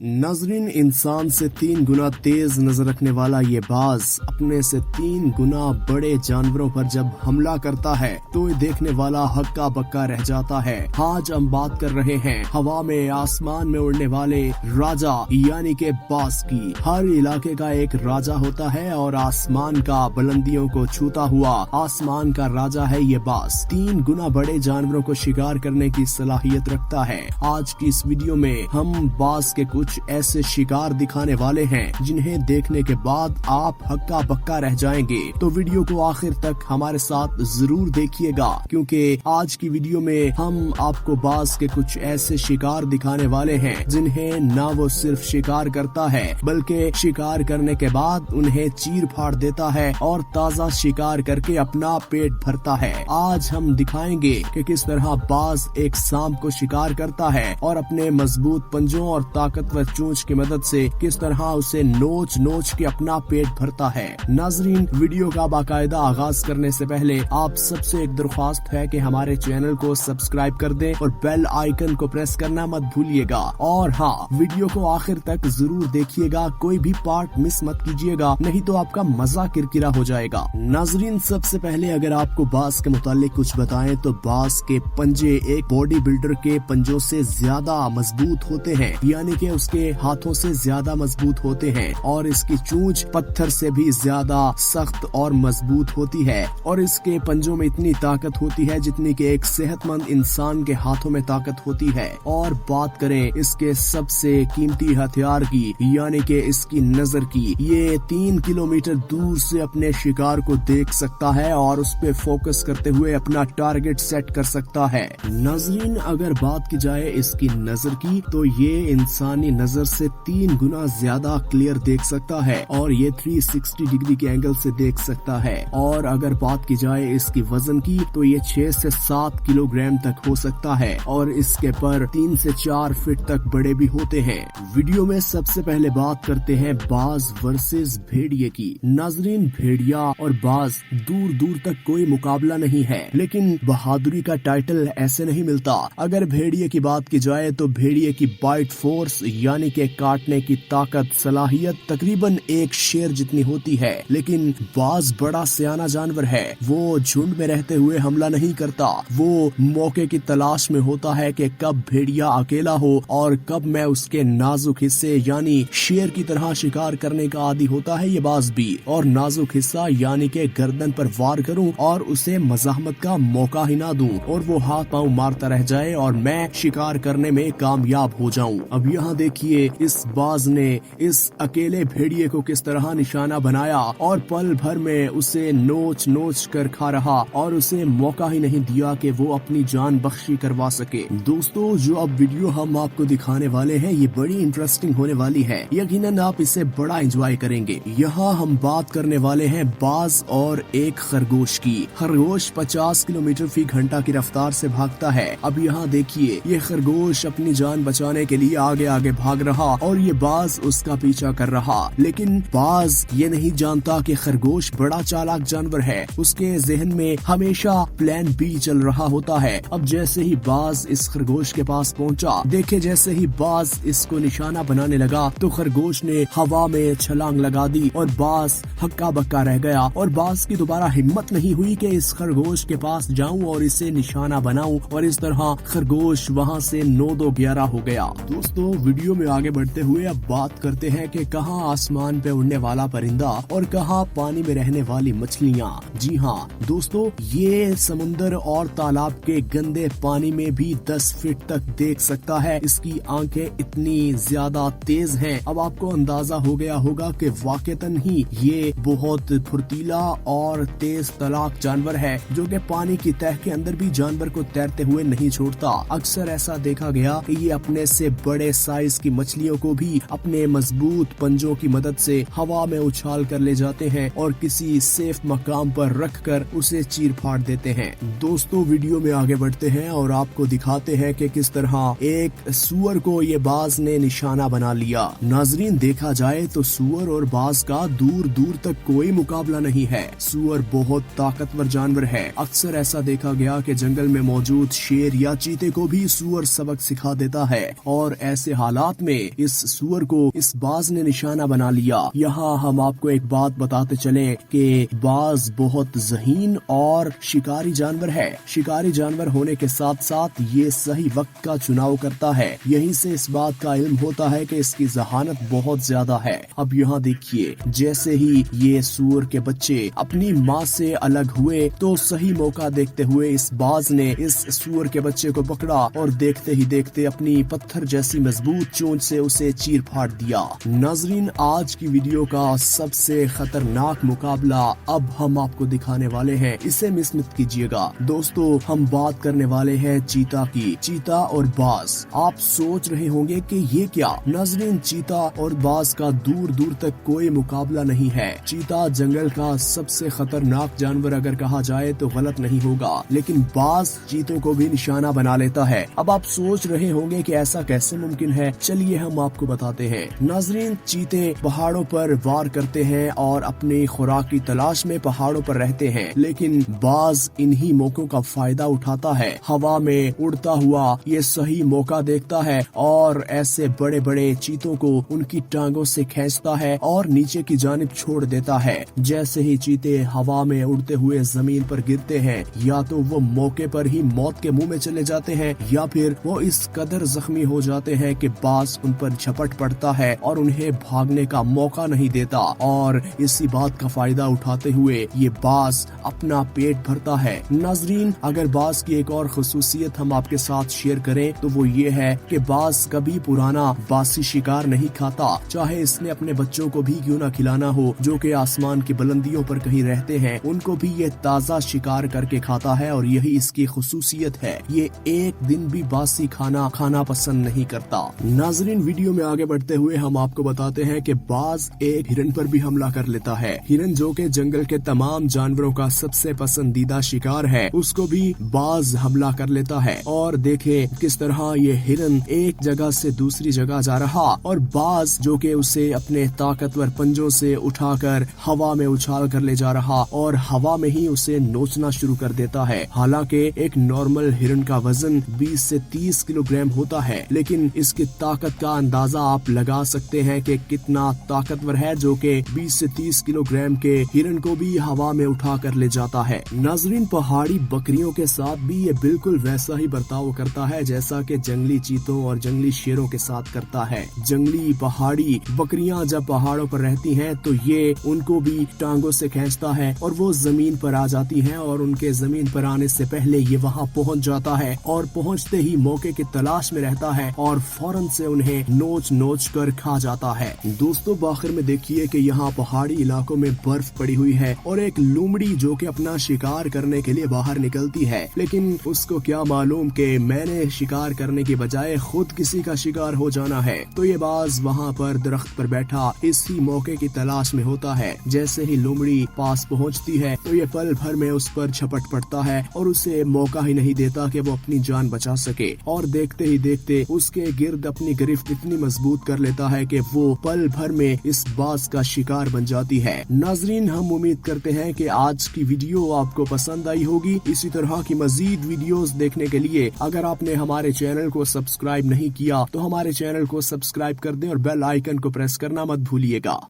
नाजरीन, इंसान से 3 गुना तेज नजर रखने वाला ये बाज अपने से 3 गुना बड़े जानवरों पर जब हमला करता है तो ये देखने वाला हक्का बक्का रह जाता है। आज हम बात कर रहे हैं हवा में आसमान में उड़ने वाले राजा यानी के बाज की। हर इलाके का एक राजा होता है और आसमान का बुलंदियों को छूता हुआ आसमान का राजा है ये बाज। 3 गुना बड़े जानवरों को शिकार करने की सलाहियत रखता है। आज की इस वीडियो में हम बाज के कुछ ऐसे शिकार दिखाने वाले हैं जिन्हें देखने के बाद आप हक्का बक्का रह जाएंगे। तो वीडियो को आखिर तक हमारे साथ जरूर देखिएगा, क्योंकि आज की वीडियो में हम आपको बाज के कुछ ऐसे शिकार दिखाने वाले हैं जिन्हें ना वो सिर्फ शिकार करता है बल्कि शिकार करने के बाद उन्हें चीर फाड़ देता है और ताजा शिकार करके अपना पेट भरता है। आज हम दिखाएंगे कि किस तरह बाज एक सांप को शिकार करता है और अपने मजबूत पंजों और ताकतवर चोंच की मदद से किस तरह उसे नोच नोच के अपना पेट भरता है। नाजरीन, वीडियो का बाकायदा आगाज करने से पहले आप सबसे एक दरख्वास्त है कि हमारे चैनल को सब्सक्राइब कर दें और बेल आइकन को प्रेस करना मत भूलिएगा। और हाँ, वीडियो को आखिर तक जरूर देखिएगा, कोई भी पार्ट मिस मत कीजिएगा, नहीं तो आपका मजा किरकिरा हो जाएगा। नाजरीन, सबसे पहले अगर आपको बाज के मुतालिक कुछ बताएं तो बाज के पंजे एक बॉडी बिल्डर के पंजों से ज्यादा मजबूत होते हैं, यानी कि उसके हाथों से ज्यादा मजबूत होते हैं और इसकी चोंच पत्थर से भी ज्यादा सख्त और मजबूत होती है और इसके पंजों में इतनी ताकत होती है जितनी कि एक सेहतमंद इंसान के हाथों में ताकत होती है। और बात करें इसके सबसे कीमती हथियार की यानी कि इसकी नजर की, ये 3 किलोमीटर दूर से अपने शिकार को देख सकता है और उस पे फोकस करते हुए अपना टारगेट सेट कर सकता है। नाजरीन, अगर बात की जाए इसकी नजर की तो ये इंसानी नजर से 3 गुना ज्यादा क्लियर देख सकता है और ये 360 डिग्री के एंगल से देख सकता है। और अगर बात की जाए इसकी वजन की तो ये 6 से 7 किलोग्राम तक हो सकता है और इसके पर 3 से 4 फीट तक बड़े भी होते हैं। वीडियो में सबसे पहले बात करते हैं बाज वर्सेस भेड़िए की। नाजरीन, भेड़िया और बाज दूर दूर तक कोई मुकाबला नहीं है, लेकिन बहादुरी का टाइटल ऐसे नहीं मिलता। अगर भेड़िए की बात की जाए तो भेड़िए की बाइट फोर्स यानी कि काटने की ताकत सलाहियत तकरीबन एक शेर जितनी होती है, लेकिन बाज बड़ा सियाना जानवर है। वो झुंड में रहते हुए हमला नहीं करता, वो मौके की तलाश में होता है कि कब भेड़िया अकेला हो और कब मैं उसके नाजुक हिस्से यानी शेर की तरह शिकार करने का आदी होता है ये बाज भी, और नाजुक हिस्सा यानी कि गर्दन पर वार करूं और उसे मज़ाहमत का मौका ही ना दूं और वो हाथ पांव मारता रह जाए और मैं शिकार करने में कामयाब हो जाऊं। अब यहाँ देखिए इस बाज ने इस अकेले भेड़िए को किस तरह निशाना बनाया और पल भर में उसे नोच नोच कर खा रहा और उसे मौका ही नहीं दिया कि वो अपनी जान बख्शी करवा सके। दोस्तों, जो अब वीडियो हम आपको दिखाने वाले हैं ये बड़ी इंटरेस्टिंग होने वाली है, यकीनन आप इसे बड़ा एंजॉय करेंगे। यहाँ हम बात करने वाले हैं बाज और एक खरगोश की। खरगोश 50 किलोमीटर फी घंटा की रफ्तार से भागता है। अब यहाँ देखिए ये खरगोश अपनी जान बचाने के लिए आगे आगे भाग रहा और ये बाज उसका पीछा कर रहा, लेकिन बाज ये नहीं जानता कि खरगोश बड़ा चालाक जानवर है। उसके जहन में हमेशा प्लान बी चल रहा होता है। अब जैसे ही बाज इस खरगोश के पास पहुंचा, देखे जैसे ही बाज इसको निशाना बनाने लगा तो खरगोश ने हवा में छलांग लगा दी और बाज हक्का बक्का रह गया और बाज की दोबारा हिम्मत नहीं हुई कि इस खरगोश के पास जाऊं और इसे निशाना बनाऊं, और इस तरह खरगोश वहां से 9-2-11 हो गया। दोस्तों, वीडियो में आगे बढ़ते हुए अब बात करते हैं कि कहां आसमान पे उड़ने वाला परिंदा और कहां पानी में रहने वाली मछलियां। जी हाँ दोस्तों, ये समुंदर और तालाब के गंदे पानी में भी 10 फीट तक देख सकता है। इसकी आंखें इतनी ज्यादा तेज हैं, अब आपको अंदाजा हो गया होगा कि वाकईतन ही ये बहुत फुर्तीला और तेज तलाक जानवर है जो कि पानी की तह के अंदर भी जानवर को तैरते हुए नहीं छोड़ता। अक्सर ऐसा देखा गया कि ये अपने से बड़े साइज की मछलियों को भी अपने मजबूत पंजों की मदद से हवा में उछाल कर ले जाते हैं और किसी सेफ मकाम पर रखकर उसे चीर फाड़ देते हैं। दोस्तों, वीडियो में आगे बढ़ते हैं और आपको दिखाते हैं कि किस तरह एक सुअर को ये बाज ने निशाना बना लिया। नाजरीन, देखा जाए तो सुअर और बाज का दूर दूर तक कोई मुकाबला नहीं है। सुअर बहुत ताकतवर जानवर है। अक्सर ऐसा देखा गया कि जंगल में मौजूद शेर या चीते को भी सुअर सबक सिखा देता है और ऐसे हालात रात में इस सूअर को इस बाज ने निशाना बना लिया। यहाँ हम आपको एक बात बताते चले कि बाज बहुत ज़हीन और शिकारी जानवर है। शिकारी जानवर होने के साथ साथ ये सही वक्त का चुनाव करता है। यहीं से इस बात का इल्म होता है कि इसकी जहानत बहुत ज्यादा है। अब यहाँ देखिए, जैसे ही ये सूअर के बच्चे अपनी माँ से अलग हुए तो सही मौका देखते हुए इस बाज ने इस सूअर के बच्चे को पकड़ा और देखते ही देखते अपनी पत्थर जैसी मजबूत चोंच से उसे चीर फाड़ दिया। नाजरीन, आज की वीडियो का सबसे खतरनाक मुकाबला अब हम आपको दिखाने वाले हैं, इसे मिस मत कीजिएगा। दोस्तों, हम बात करने वाले हैं चीता की। चीता और बाज। आप सोच रहे होंगे कि ये क्या? नाजरीन, चीता और बाज का दूर दूर तक कोई मुकाबला नहीं है। चीता जंगल का सबसे खतरनाक जानवर अगर कहा जाए तो गलत नहीं होगा, लेकिन बाज चीतों को भी निशाना बना लेता है। अब आप सोच रहे होंगे कि ऐसा कैसे मुमकिन है? चलिए हम आपको बताते हैं। नाजरीन, चीते पहाड़ों पर वार करते हैं और अपनी खुराक की तलाश में पहाड़ों पर रहते हैं, लेकिन बाज इन्हीं मौकों का फायदा उठाता है। हवा में उड़ता हुआ ये सही मौका देखता है और ऐसे बड़े बड़े चीतों को उनकी टांगों से खींचता है और नीचे की जानिब छोड़ देता है। जैसे ही चीते हवा में उड़ते हुए जमीन पर गिरते हैं, या तो वो मौके पर ही मौत के मुंह में चले जाते हैं या फिर वो इस कदर जख्मी हो जाते हैं कि बाज उन पर झपट पड़ता है और उन्हें भागने का मौका नहीं देता। और इसी बात का फायदा उठाते हुए ये बाज अपना पेट भरता है। नाजरीन, अगर बाज की एक और खुसूसियत हम आपके साथ शेयर करें तो वो ये है कि बाज कभी पुराना बासी शिकार नहीं खाता, चाहे इसने अपने बच्चों को भी क्यों न खिलाना हो, जो कि आसमान की बुलंदियों पर कहीं रहते हैं, उनको भी ये ताज़ा शिकार करके खाता है और यही इसकी खुसूसियत है। ये एक दिन भी बासी खाना पसंद नहीं करता। नाजरीन, वीडियो में आगे बढ़ते हुए हम आपको बताते हैं कि बाज एक हिरन पर भी हमला कर लेता है। हिरन, जो कि जंगल के तमाम जानवरों का सबसे पसंदीदा शिकार है, उसको भी बाज हमला कर लेता है। और देखे किस तरह ये हिरन एक जगह से दूसरी जगह जा रहा और बाज जो कि उसे अपने ताकतवर पंजों से उठाकर हवा में उछाल कर ले जा रहा और हवा में ही उसे नोचना शुरू कर देता है। हालांकि एक नॉर्मल हिरन का वजन 20 से 30 किलोग्राम होता है, लेकिन इसकी ताकत का अंदाजा आप लगा सकते हैं कि कितना ताकतवर है, जो कि 20 से 30 किलोग्राम के हिरन को भी हवा में उठा कर ले जाता है। नाजरीन, पहाड़ी बकरियों के साथ भी ये बिल्कुल वैसा ही बर्ताव करता है जैसा कि जंगली चीतों और जंगली शेरों के साथ करता है। जंगली पहाड़ी बकरियां जब पहाड़ों पर रहती हैं तो ये उनको भी टांगों से खींचता है और वो जमीन पर आ जाती हैं और उनके जमीन पर आने से पहले ये वहां पहुंच जाता है और पहुंचते ही मौके की तलाश में रहता है और फौरन से उन्हें नोच कर खा जाता है। दोस्तों, आखिर में देखिए कि यहाँ पहाड़ी इलाकों में बर्फ पड़ी हुई है और एक लोमड़ी जो कि अपना शिकार करने के लिए बाहर निकलती है, लेकिन उसको क्या मालूम कि मैंने शिकार करने के बजाय खुद किसी का शिकार हो जाना है। तो ये बाज वहाँ पर दरख्त पर बैठा इसी मौके की तलाश में होता है। जैसे ही लोमड़ी पास पहुँचती है तो ये पल भर में उस पर झपट पड़ता है और उसे मौका ही नहीं देता कि वो अपनी जान बचा सके। और देखते ही देखते उसके गिर्द अपनी गिरफ्त इतनी मजबूत कर लेता है कि वो पल भर में इस बाज का शिकार बन जाती है। नाजरीन, हम उम्मीद करते हैं कि आज की वीडियो आपको पसंद आई होगी। इसी तरह की मजीद वीडियोस देखने के लिए अगर आपने हमारे चैनल को सब्सक्राइब नहीं किया तो हमारे चैनल को सब्सक्राइब कर दें और बेल आइकन को प्रेस करना मत भूलिएगा।